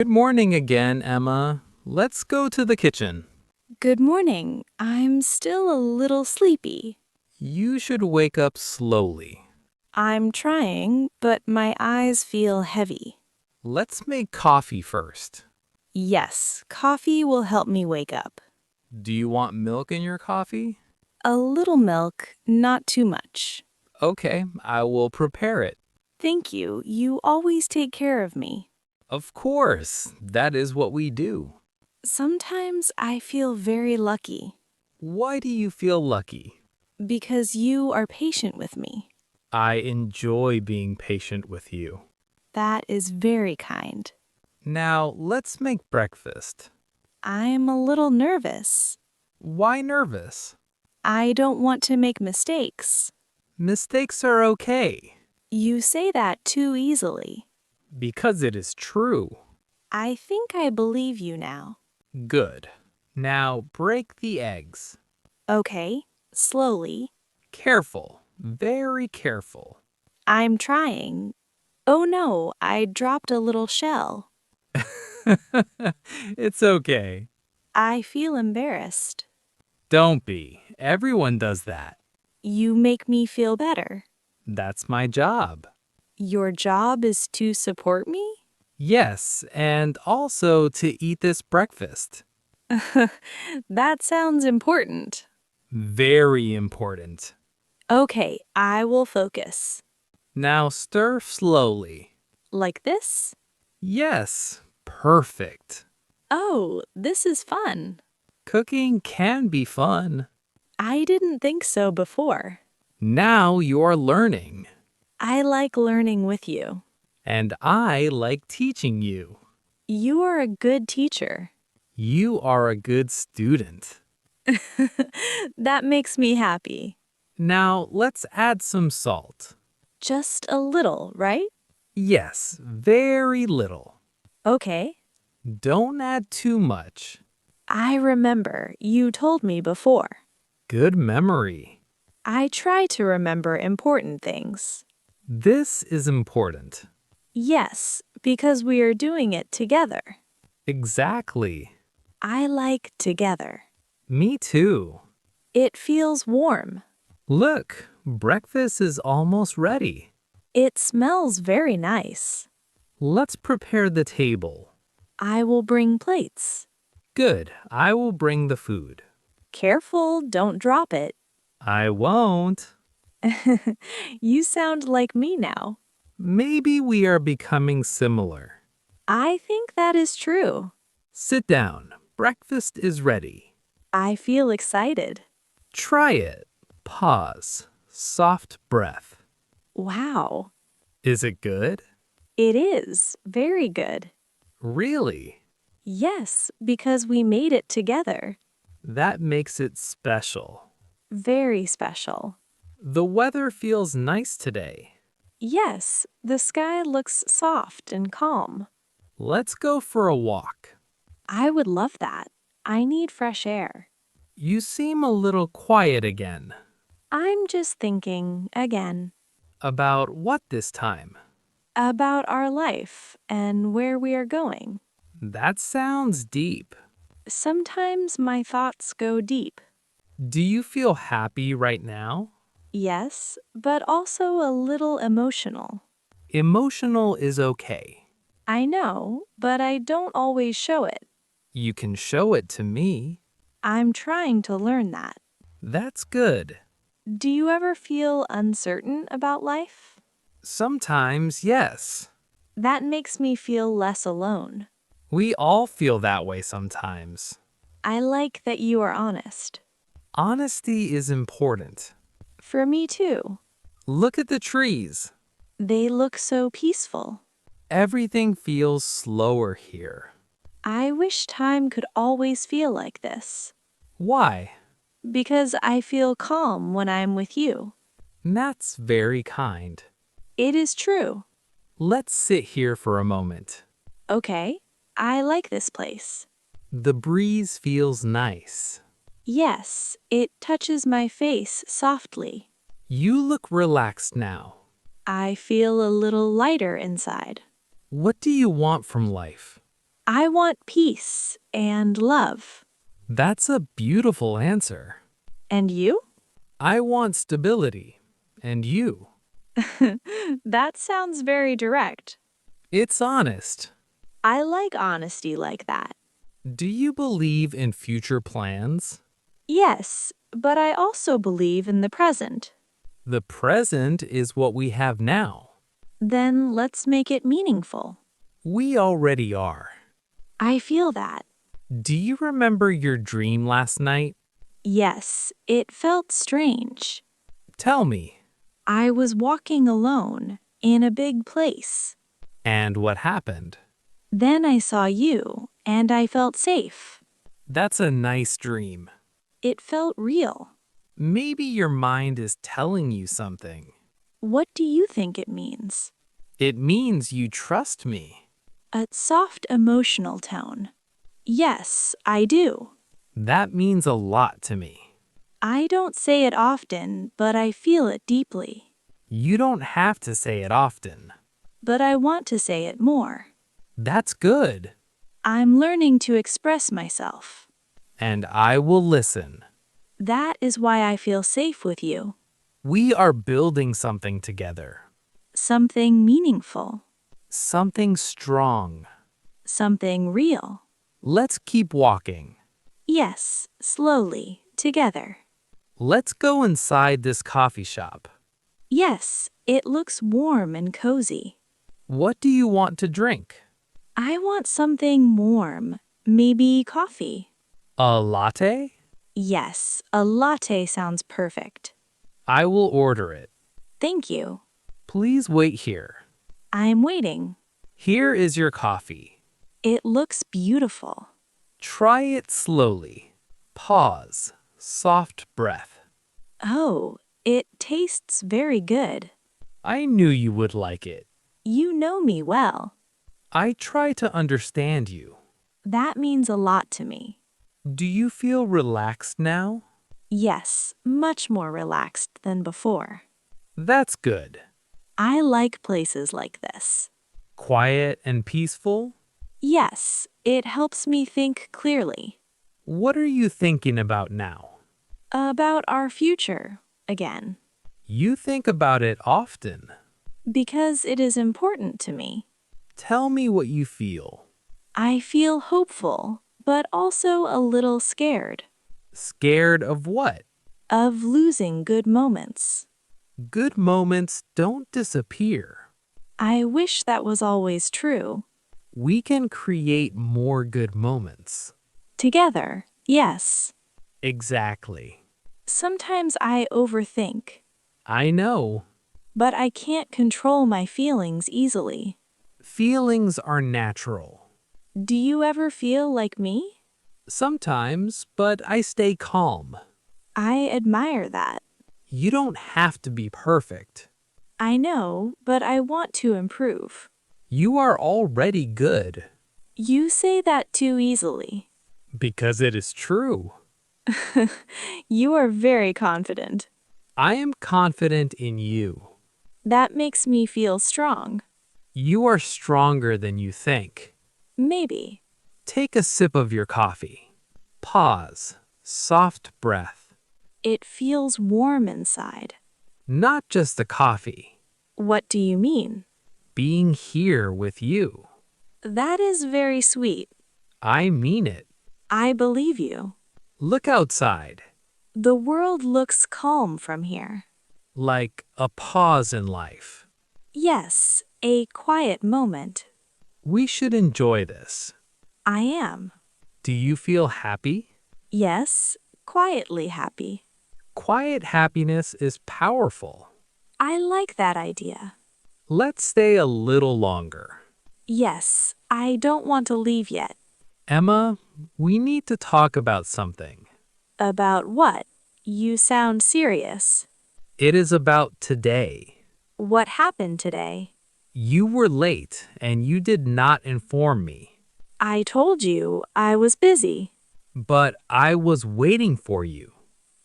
Good morning again, Emma. Let's go to the kitchen. Good morning. I'm still a little sleepy. You should wake up slowly. I'm trying, but my eyes feel heavy. Let's make coffee first. Yes, coffee will help me wake up. Do you want milk in your coffee? A little milk, not too much. Okay, I will prepare it. Thank you. You always take care of me. Of course, that is what we do. Sometimes I feel very lucky Why do you feel lucky? because you are patient with me. I enjoy being patient with you. That is very kind. Now, let's make breakfast. I am a little nervous. Why nervous? I don't want to make mistakes. Mistakes are okay, You say that too easily. because it is true. I think I believe you now. Good. Now break the eggs. Okay, slowly. Careful, very careful. I'm trying. Oh no, I dropped a little shell. It's okay. I feel embarrassed. Don't be. Everyone does that. You make me feel better. That's my job. Your job is to support me? Yes, and also to eat this breakfast. That sounds important. Very important. Okay, I will focus. Now stir slowly. Like this? Yes, perfect. Oh, this is fun. Cooking can be fun. I didn't think so before. Now you're learning, I like learning with you. and I like teaching you. You are a good teacher. You are a good student. That makes me happy. Now let's add some salt. Just a little, right? Yes, very little. Okay. Don't add too much. I remember you told me before. Good memory. I try to remember important things. This is important. Yes, because we are doing it together. Exactly. I like together. Me too. It feels warm. Look, breakfast is almost ready. It smells very nice. Let's prepare the table. I will bring plates. Good, I will bring the food. Careful, don't drop it. I won't. You sound like me now. Maybe we are becoming similar. I think that is true. Sit down. Breakfast is ready. I feel excited. Try it. Pause. Soft breath. Wow. Is it good? It is very good. Really? Yes, because we made it together. That makes it special. Very special. The weather feels nice today. Yes, the sky looks soft and calm. Let's go for a walk. I would love that. I need fresh air. You seem a little quiet again. I'm just thinking, again, About what this time? about our life and where we are going. That sounds deep. Sometimes my thoughts go deep. Do you feel happy right now? Yes, but also a little emotional. Emotional is okay. I know, but I don't always show it. You can show it to me. I'm trying to learn that. That's good. Do you ever feel uncertain about life? Sometimes, yes. That makes me feel less alone. We all feel that way sometimes. I like that you are honest. Honesty is important. For me too. Look at the trees. They look so peaceful. Everything feels slower here. I wish time could always feel like this. Why? Because I feel calm when I'm with you. That's very kind. It is true. Let's sit here for a moment. Okay, I like this place. The breeze feels nice. Yes, it touches my face softly. You look relaxed now. I feel a little lighter inside. What do you want from life? I want peace and love. That's a beautiful answer. And you? I want stability. And you? That sounds very direct. It's honest. I like honesty like that. Do you believe in future plans? Yes, but I also believe in the present. The present is what we have now. Then let's make it meaningful. We already are. I feel that. Do you remember your dream last night? Yes, it felt strange. Tell me. I was walking alone in a big place. And what happened? Then I saw you, and I felt safe. That's a nice dream. It felt real. Maybe your mind is telling you something. What do you think it means? It means you trust me. A soft emotional tone. Yes, I do. That means a lot to me. I don't say it often, but I feel it deeply. You don't have to say it often. But I want to say it more. That's good. I'm learning to express myself. And I will listen. That is why I feel safe with you. We are building something together. Something meaningful. Something strong. Something real. Let's keep walking. Yes, slowly, together. Let's go inside this coffee shop. Yes, it looks warm and cozy. What do you want to drink? I want something warm, maybe coffee. A latte? Yes, a latte sounds perfect. I will order it. Thank you. Please wait here. I'm waiting. Here is your coffee. It looks beautiful. Try it slowly. Pause. Soft breath. Oh, it tastes very good. I knew you would like it. You know me well. I try to understand you. That means a lot to me. Do you feel relaxed now? Yes, much more relaxed than before. That's good. I like places like this. Quiet and peaceful? Yes, it helps me think clearly. What are you thinking about now? About our future, again. You think about it often. Because it is important to me. Tell me what you feel. I feel hopeful, but also a little scared. Scared of what? Of losing good moments. Good moments don't disappear. I wish that was always true. We can create more good moments. Together, yes. Exactly. Sometimes I overthink, I know. but I can't control my feelings easily. Feelings are natural. Do you ever feel like me? Sometimes, but I stay calm. I admire that. You don't have to be perfect. I know, but I want to improve. You are already good. You say that too easily. Because it is true. You are very confident. I am confident in you. That makes me feel strong. You are stronger than you think. Maybe. Take a sip of your coffee. Pause. Soft breath. It feels warm inside. Not just the coffee. What do you mean? Being here with you. That is very sweet. I mean it. I believe you. Look outside. The world looks calm from here. Like a pause in life. Yes, a quiet moment. We should enjoy this. I am. Do you feel happy? Yes, quietly happy. Quiet happiness is powerful. I like that idea. Let's stay a little longer. Yes, I don't want to leave yet. Emma, we need to talk about something. About what? You sound serious. It is about today. What happened today? You were late and you did not inform me. I told you I was busy. But I was waiting for you.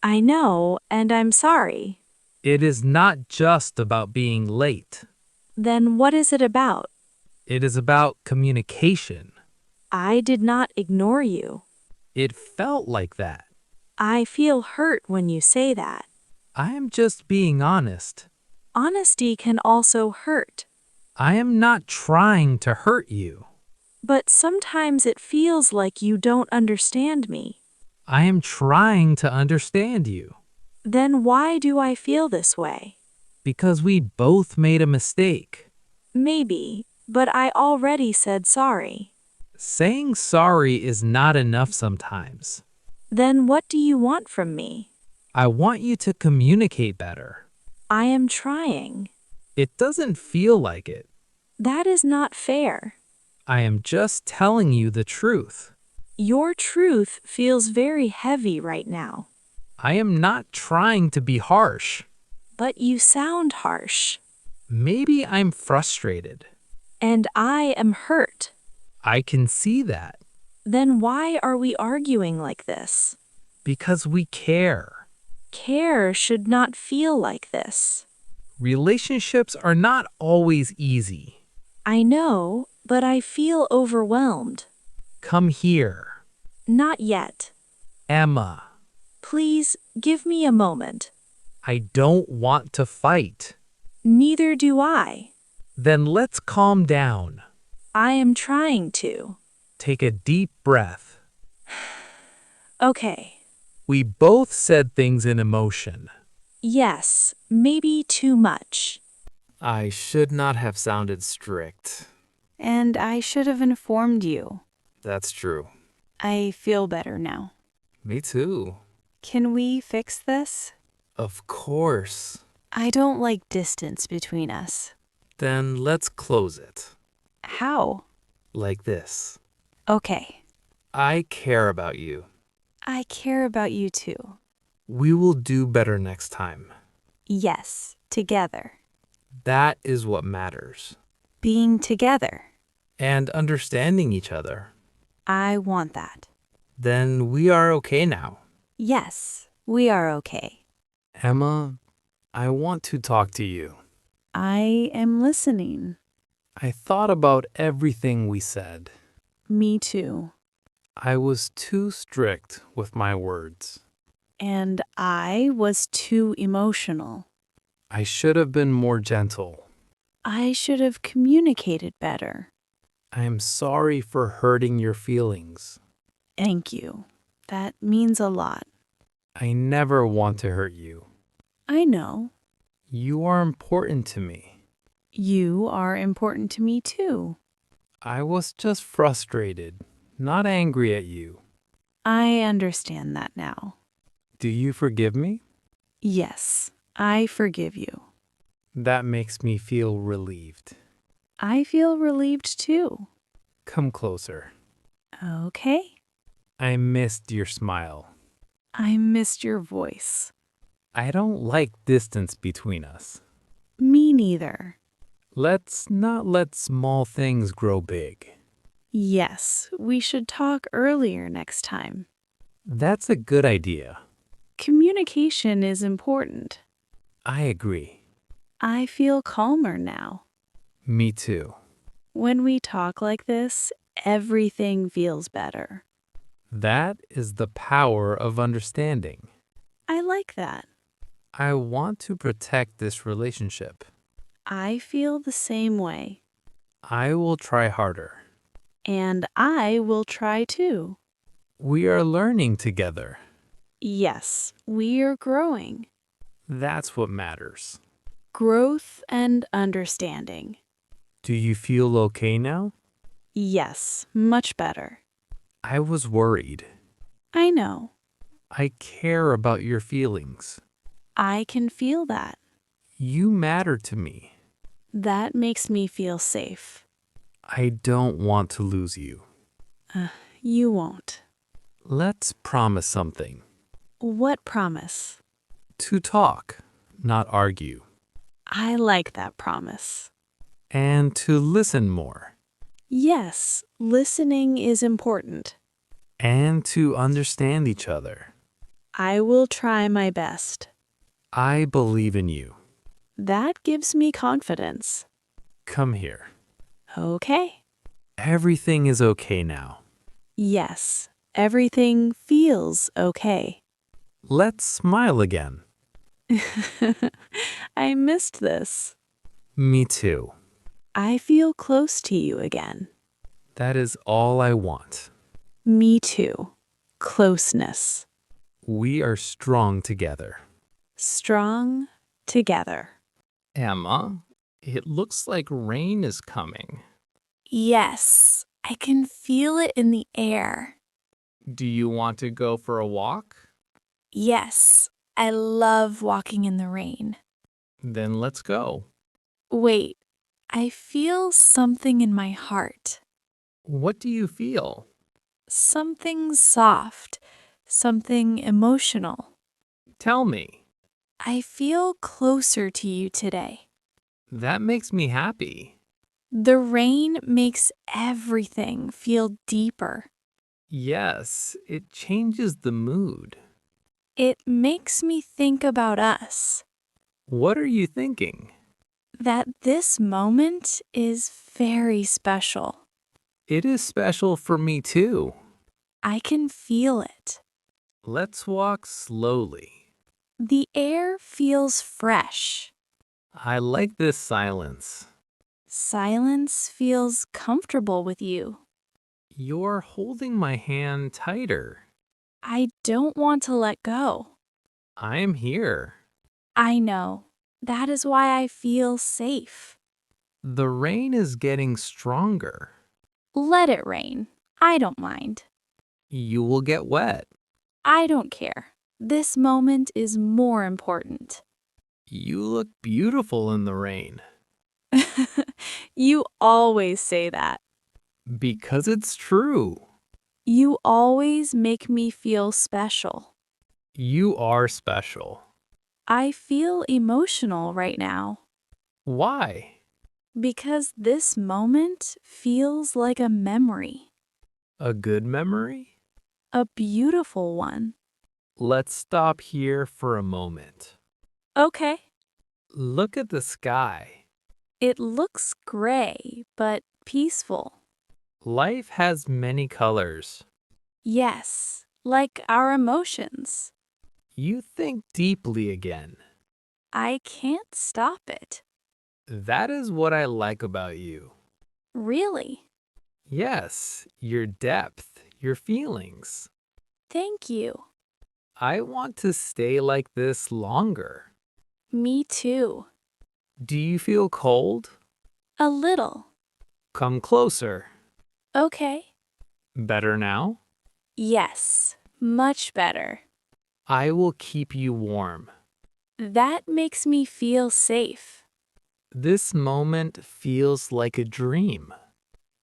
I know, and I'm sorry. It is not just about being late. Then what is it about? It is about communication. I did not ignore you. It felt like that. I feel hurt when you say that. I am just being honest. Honesty can also hurt, I am not trying to hurt you. but sometimes it feels like you don't understand me. I am trying to understand you. Then why do I feel this way? Because we both made a mistake. Maybe, but I already said sorry. Saying sorry is not enough sometimes. Then what do you want from me? I want you to communicate better. I am trying. It doesn't feel like it. That is not fair. I am just telling you the truth. Your truth feels very heavy right now, I am not trying to be harsh. but you sound harsh. Maybe I'm frustrated. And I am hurt. I can see that. Then why are we arguing like this? Because we care. Care should not feel like this. Relationships are not always easy. I know, but I feel overwhelmed. Come here. Not yet. Emma, Please give me a moment. I don't want to fight. Neither do I. Then let's calm down. I am trying to. Take a deep breath. Okay. We both said things in emotion. Yes, maybe too much. I should not have sounded strict. And I should have informed you. That's true. I feel better now. Me too. Can we fix this? Of course. I don't like distance between us. Then let's close it. How? Like this. Okay. I care about you. I care about you too. We will do better next time. Yes, together. That is what matters. Being together. And understanding each other. I want that. Then we are okay now. Yes, we are okay. Emma, I want to talk to you. I am listening. I thought about everything we said. Me too. I was too strict with my words. And I was too emotional. I should have been more gentle. I should have communicated better. I am sorry for hurting your feelings. Thank you. That means a lot. I never want to hurt you. I know. You are important to me. You are important to me too. I was just frustrated, not angry at you. I understand that now. Do you forgive me? Yes, I forgive you. That makes me feel relieved. I feel relieved too. Come closer. Okay. I missed your smile. I missed your voice. I don't like distance between us. Me neither. Let's not let small things grow big. Yes, we should talk earlier next time. That's a good idea. Communication is important. I agree. I feel calmer now. Me too. When we talk like this, everything feels better. That is the power of understanding. I like that. I want to protect this relationship. I feel the same way. I will try harder. And I will try too. We are learning together. Yes, we are growing. That's what matters. Growth and understanding. Do you feel okay now? Yes, much better. I was worried. I know. I care about your feelings. I can feel that. You matter to me. That makes me feel safe. I don't want to lose you. You won't. Let's promise something. What promise? To talk, not argue. I like that promise. And to listen more. Yes, listening is important. And to understand each other. I will try my best. I believe in you. That gives me confidence. Come here. Okay. Everything is okay now. Yes, everything feels okay. Let's smile again. I missed this. Me too. I feel close to you again. That is all I want. Me too. Closeness. We are strong together. Strong together. Emma, it looks like rain is coming. Yes, I can feel it in the air. Do you want to go for a walk? Yes, I love walking in the rain. Then let's go. Wait, I feel something in my heart. What do you feel? Something soft, something emotional. Tell me. I feel closer to you today. That makes me happy. The rain makes everything feel deeper. Yes, it changes the mood. It makes me think about us, What are you thinking? that this moment is very special. It is special for me too. I can feel it. Let's walk slowly. The air feels fresh. I like this silence. Silence feels comfortable with you. You're holding my hand tighter. I don't want to let go. I am here. I know. That is why I feel safe. The rain is getting stronger. Let it rain. I don't mind. You will get wet. I don't care. This moment is more important. You look beautiful in the rain. You always say that. Because it's true. You always make me feel special. You are special. I feel emotional right now Why? because this moment feels like a memory, A good memory? a beautiful one. Let's stop here for a moment. Okay. Look at the sky. It looks gray, but peaceful. Life has many colors. Yes, like our emotions. You think deeply again. I can't stop it. That is what I like about you. Really? Yes, your depth, your feelings. Thank you. I want to stay like this longer. Me too. Do you feel cold? A little. Come closer. Okay. Better now? Yes, much better. I will keep you warm. That makes me feel safe. This moment feels like a dream.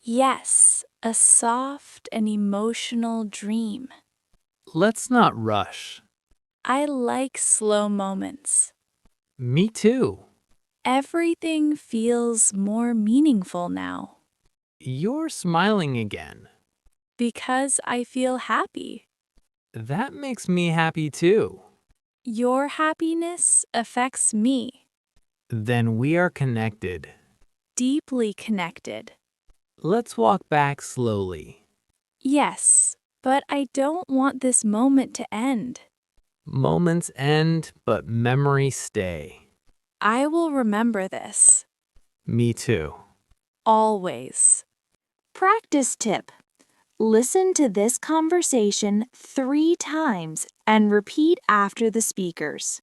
Yes, a soft and emotional dream. Let's not rush. I like slow moments. Me too. Everything feels more meaningful now You're smiling again. because I feel happy. That makes me happy too. Your happiness affects me, Then we are connected. deeply connected. Let's walk back slowly. Yes, but I don't want this moment to end. Moments end, but memories stay. I will remember this. Me too. Always. Practice tip. Listen to this conversation 3 times and repeat after the speakers.